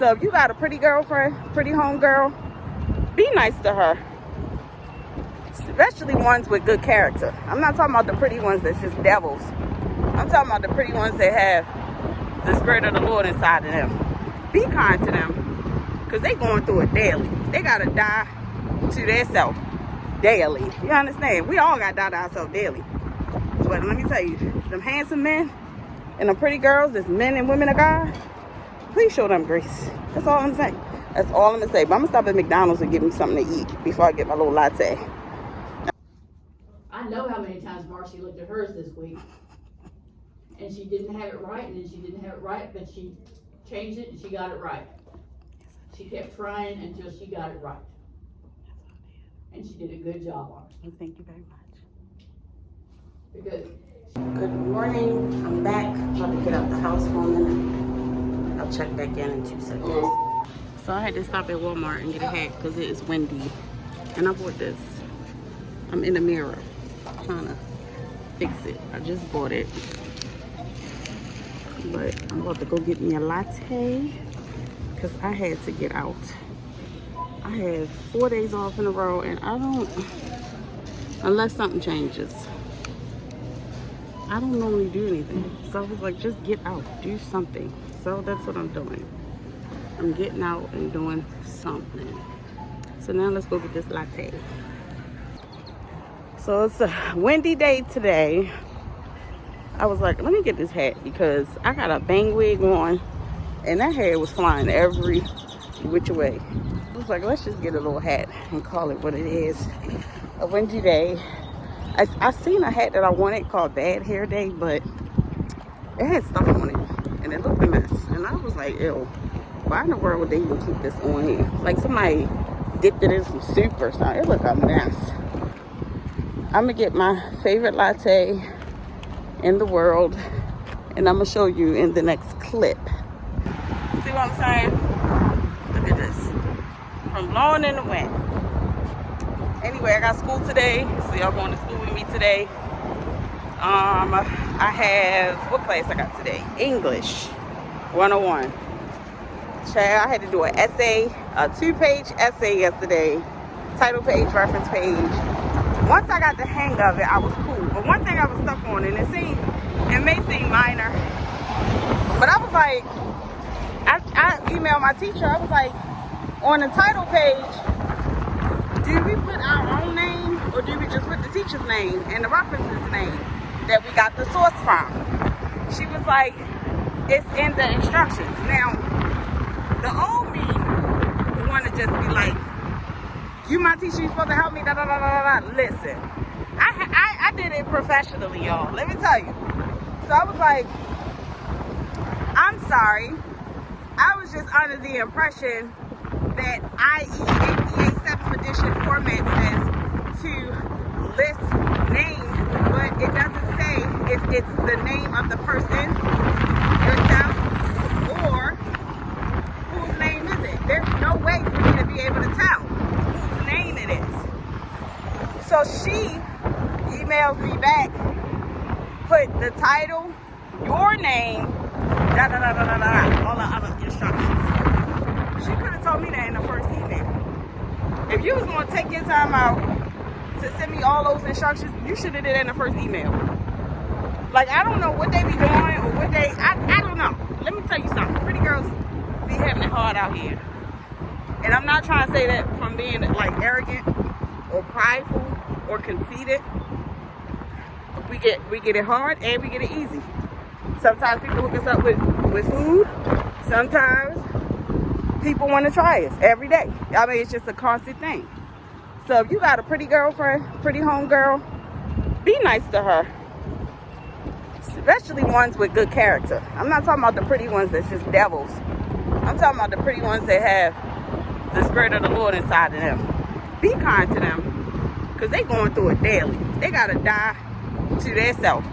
So if you got a pretty girlfriend, pretty homegirl, be nice to her. Especially ones with good character. I'm not talking about the pretty ones that's just devils. I'm talking about the pretty ones that have the spirit of the Lord inside of them. Be kind to them, because they going through it daily. They got to die to their self daily. You understand? We all got to die to ourselves daily. But let me tell you, them handsome men and them pretty girls, that's men and women of God, please show them grace. That's all I'm saying. That's all I'm going to say. But I'm going to stop at McDonald's and get me something to eat before I get my little latte. I know how many times Marcy looked at hers this week. And she didn't have it right, and then she didn't have it right, but she changed it and she got it right. She kept trying until she got it right. And she did a good job on it. Thank you very much. Because good morning. I'm back. About to get out the house for a minute. I'll check back in 2 seconds. So I had to stop at Walmart and get a hat because it is windy. And I bought this. I'm in the mirror trying to fix it. I just bought it. But I'm about to go get me a latte because I had to get out. I had 4 days off in a row and I don't, unless something changes, I don't normally do anything. So I was like, just get out, do something. So that's what I'm doing. I'm getting out and doing something. So now let's go get this latte. So it's a windy day today. I was like, let me get this hat because I got a bang wig on and that hair was flying every which way. I was like, let's just get a little hat and call it what it is. A windy day. I seen a hat that I wanted called Bad Hair Day, but it had stuff on it and it looked a mess. And I was like, ew, why in the world would they even keep this on here? Like somebody dipped it in some soup or something. It looked a mess. I'm gonna get my favorite latte in the world and I'm gonna show you in the next clip. See what I'm saying? Look at this. From blowing in the wind. Anyway, I got school today, so y'all going to school with me today. I have, what class I got today? English 101. Child, I had to do an essay, a 2-page essay yesterday. Title page, reference page. Once I got the hang of it, I was cool. But one thing I was stuck on, and it may seem minor, but I was like, I emailed my teacher. I was like, on the title page, do we put our own name or do we just put the teacher's name and the reference's name that we got the source from? She was like, it's in the instructions. Now, the old me would want to just be like, you my teacher, you supposed to help me, da da da da da. Listen, I did it professionally, y'all. Let me tell you. So I was like, I'm sorry. I was just under the impression that IE APA 7th edition format says to list names, but it doesn't say if it's the name of the person, yourself, or whose name is it. There's no way for me to be able to tell whose name it is. So she emails me back, put the title, your name, da da da da da da, all the other instructions. She could have told me that in the first email. If you was going to take your time out to send me all those instructions, you should have did it in the first email. Like, I don't know what they be doing or what they, I don't know. Let me tell you something. Pretty girls be having it hard out here. And I'm not trying to say that from being like arrogant or prideful or conceited. We get it hard and we get it easy. Sometimes people hook us up with food. Sometimes people want to try us every day. I mean, it's just a constant thing. So if you got a pretty girlfriend, pretty homegirl, be nice to her. Especially ones with good character. I'm not talking about the pretty ones that's just devils. I'm talking about the pretty ones that have the spirit of the Lord inside of them. Be kind to them, because they going through it daily. They got to die to their self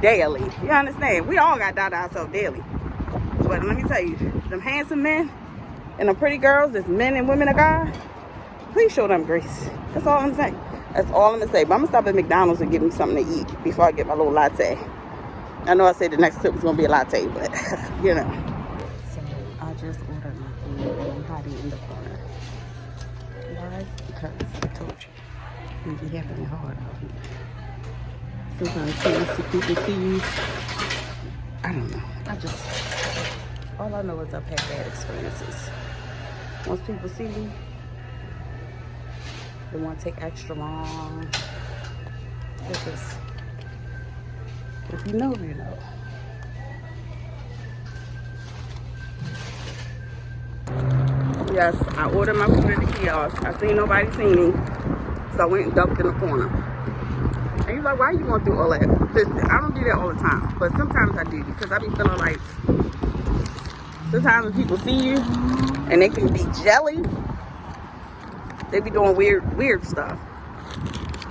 daily. You understand? We all got to die to ourselves daily. But let me tell you, them handsome men and them pretty girls, that's men and women of God, please show them grace. That's all I'm saying. That's all I'm going to say. But I'm going to stop at McDonald's and get me something to eat before I get my little latte. I know I said the next clip was going to be a latte, but, you know. So I just ordered my people be having it hard out here. Sometimes people see you. I don't know. All I know is I've had bad experiences. Once people see me, they want to take extra long. Because if you know, you know. Yes, I ordered my food at the kiosk. I seen nobody see me, so I went and ducked in the corner. And you're like, why you going through all that? Listen, I don't do that all the time, but sometimes I do because I be feeling like sometimes when people see you and they can be jelly, they be doing weird stuff.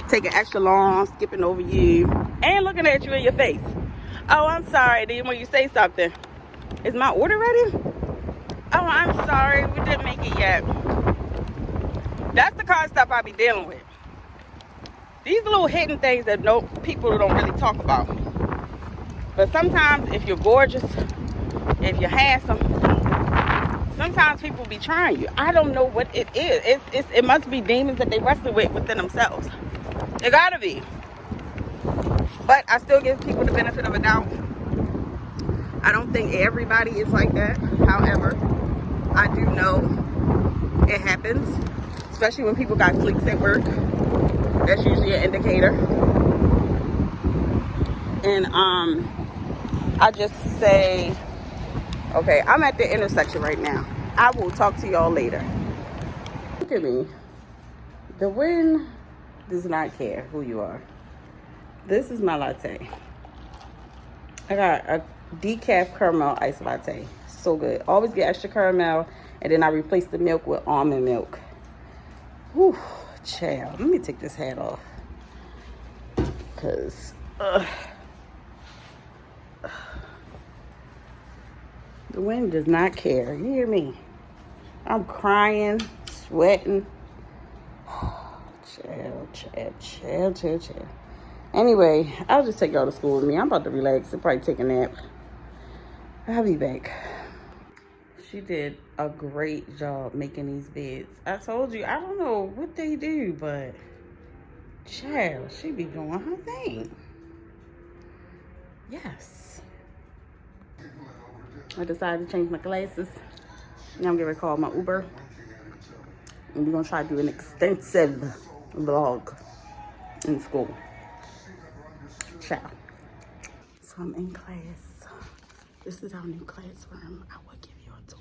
Taking extra long, skipping over you, and looking at you in your face. Oh, I'm sorry. Then when you say something, is my order ready? Oh, I'm sorry. We didn't make it yet. That's the kind of stuff I be dealing with. These little hidden things that people don't really talk about. But sometimes if you're gorgeous, if you're handsome, sometimes people be trying you. I don't know what it is. It must be demons that they wrestle with within themselves. It gotta be. But I still give people the benefit of a doubt. I don't think everybody is like that. However, I do know it happens, especially when people got cliques at work. That's usually an indicator. And I just say, okay, I'm at the intersection right now. I will talk to y'all later. Look at me. The wind does not care who you are. This is my latte. I got a decaf caramel iced latte. So good. Always get extra caramel, and then I replace the milk with almond milk. Whew, child. Let me take this hat off. Because, the wind does not care. You hear me? I'm crying, sweating. Chill. Anyway, I'll just take y'all to school with me. I'm about to relax and probably take a nap. I'll be back. She did a great job making these beds. I told you, I don't know what they do, but child, she be doing her thing. Yes. I decided to change my glasses. Now I'm going to call my Uber. And we're going to try to do an extensive vlog in school. Ciao. So I'm in class. This is our new classroom. I will give you a tour.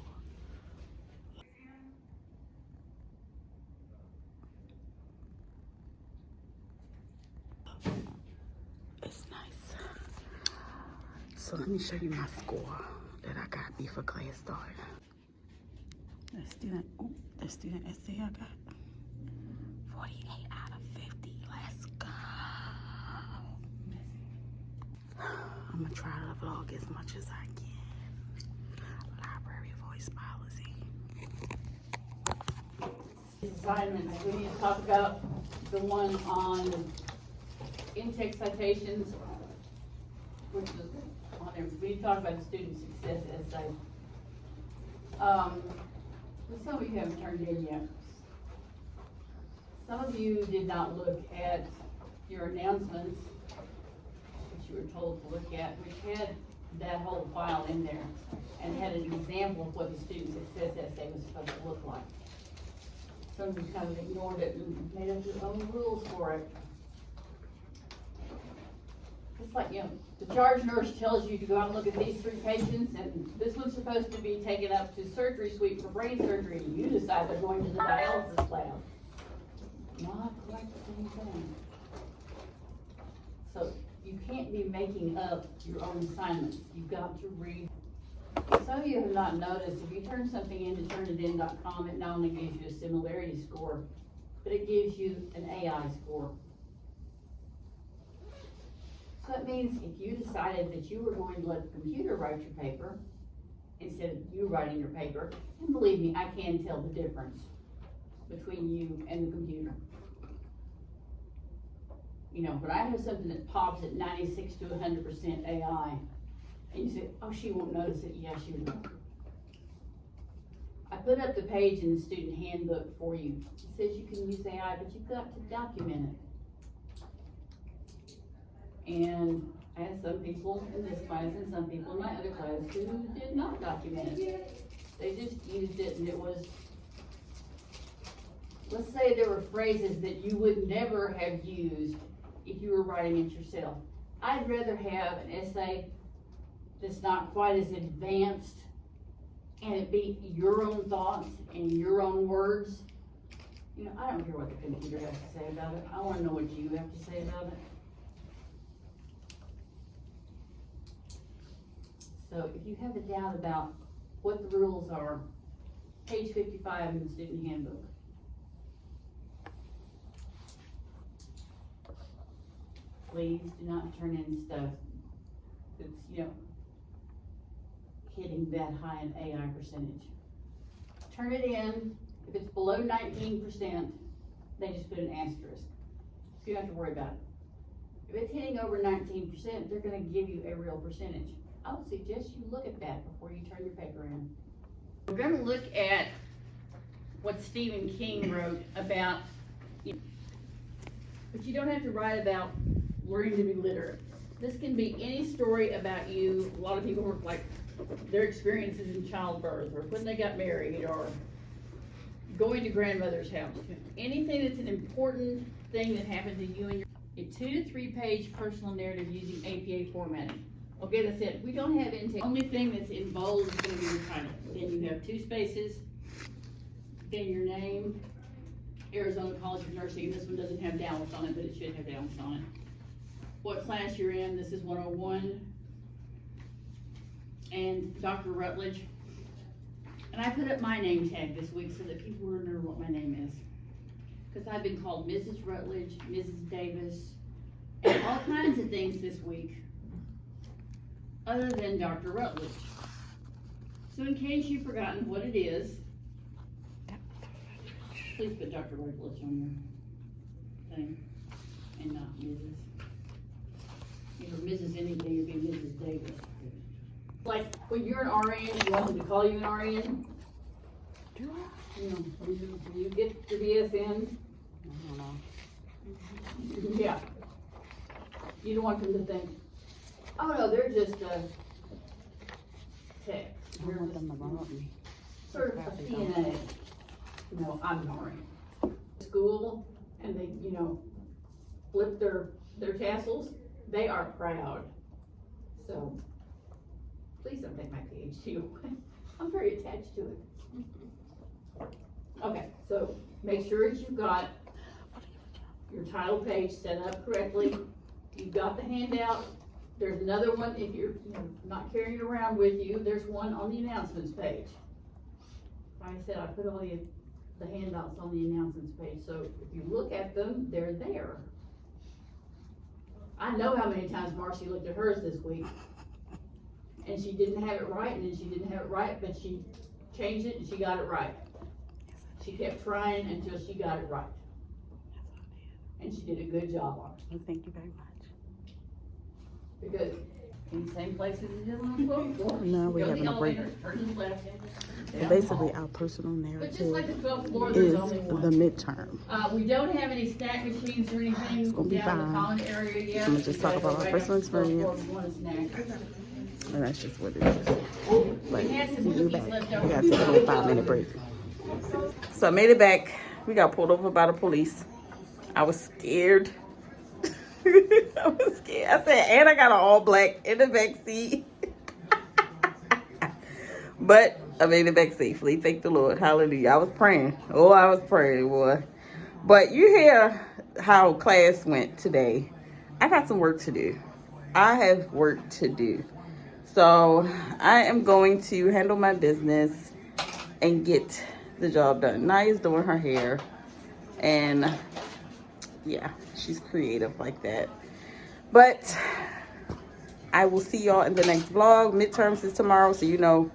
It's nice. So let me show you my score that I got before class started. The student essay I got 48 out of 50. Let's go. I'm gonna try to vlog as much as I can. Library voice policy. Assignments, we need to talk about the one on in-text citations, which is on there. We need to talk about the student success essay. Some of you haven't turned in yet. Some of you did not look at your announcements, which you were told to look at, which had that whole file in there and had an example of what the student success essay was supposed to look like. Some of you kind of ignored it and made up your own rules for it. It's like, the charge nurse tells you to go out and look at these 3 patients, and this one's supposed to be taken up to surgery suite for brain surgery. You decide they're going to the dialysis lab. Not quite the same thing. So you can't be making up your own assignments. You've got to read. Some of you have not noticed, if you turn something in to turnitin.com, it not only gives you a similarity score, but it gives you an AI score. So that means if you decided that you were going to let the computer write your paper, instead of you writing your paper, and believe me, I can tell the difference between you and the computer. But I have something that pops at 96 to 100% AI, and you say, oh, she won't notice it. Yeah, she will. I put up the page in the student handbook for you. It says you can use AI, but you've got to document it. And I had some people in this class and some people in my other class who did not document it. They just used it, and it was, let's say there were phrases that you would never have used if you were writing it yourself. I'd rather have an essay that's not quite as advanced and it be your own thoughts and your own words. You know, I don't care what the computer has to say about it. I want to know what you have to say about it. So if you have a doubt about what the rules are, page 55 in the student handbook. Please do not turn in stuff that's, you know, hitting that high an AI percentage. Turn it in. If it's below 19%, they just put an asterisk. So you don't have to worry about it. If it's hitting over 19%, they're going to give you a real percentage. I would suggest you look at that before you turn your paper in. We're going to look at what Stephen King wrote about, but you don't have to write about learning to be literate. This can be any story about you. A lot of people work like their experiences in childbirth, or when they got married, or going to grandmother's house. Anything that's an important thing that happened to you and your, a 2 to 3 page personal narrative using APA formatting. Okay, that's it. We don't have intake. The only thing that's in bold is going to be your title. Then you have 2 spaces. Then your name, Arizona College of Nursing. This one doesn't have Dallas on it, but it should have Dallas on it. What class you're in. This is 101. And Dr. Rutledge. And I put up my name tag this week so that people remember what my name is. Because I've been called Mrs. Rutledge, Mrs. Davis, and all kinds of things this week other than Dr. Rutledge. So in case you've forgotten what it is, please put Dr. Rutledge on your thing and not Mrs. If you're Mrs. anything, it'd be Mrs. Davis. Like when you're an RN, you want them to call you an RN? You know, when you get your BSN? I don't know. Yeah. You don't want them to think, oh no, they're just a tech. I want them to bump me. Sort of a CNA. No, I'm an RN. School, and they, you know, flip their tassels. They are proud. So, please don't take my PhD away. I'm very attached to it. Okay, so make sure that you've got your title page set up correctly. You've got the handout. There's another one if you're not carrying it around with you. There's one on the announcements page. Like I said, I put all the handouts on the announcements page. So if you look at them, they're there. I know how many times Marcy looked at hers this week. And she didn't have it right, and then she didn't have it right, but she changed it and she got it right. She kept trying until she got it right. And she did a good job on it. Well, thank you very much. Because in the same place as it is on the floor. No, we're having a break. Well, basically, our personal But just like narrative the 12th floor, is there's only the one. midterm. We don't have any snack machines or anything It's gonna be down fine. the common area yet. I'm gonna just talk about our personal experience. And that's just what it is. But see you back. We gotta take a little 5-minute break. So I made it back. We got pulled over by the police. I was scared. I was scared. I said, and I got an all black in the back seat. But I made it back safely. Thank the Lord. Hallelujah. I was praying. Oh, I was praying, boy. But you hear how class went today. I got some work to do. I have work to do. So I am going to handle my business and get the job done. Naya's doing her hair. And yeah, she's creative like that. But I will see y'all in the next vlog. Midterms is tomorrow, so you know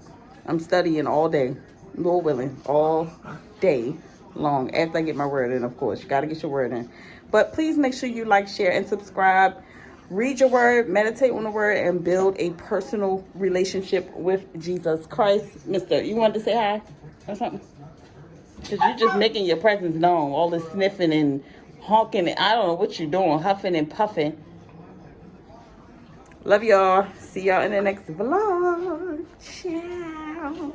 I'm studying all day. Lord willing, all day long. After I get my word in, of course. You got to get your word in. But please make sure you like, share, and subscribe. Read your word, meditate on the word, and build a personal relationship with Jesus Christ. Mister, you wanted to say hi or something? Because you're just making your presence known. All this sniffing and honking. I don't know what you're doing. Huffing and puffing. Love y'all. See y'all in the next vlog. Ciao.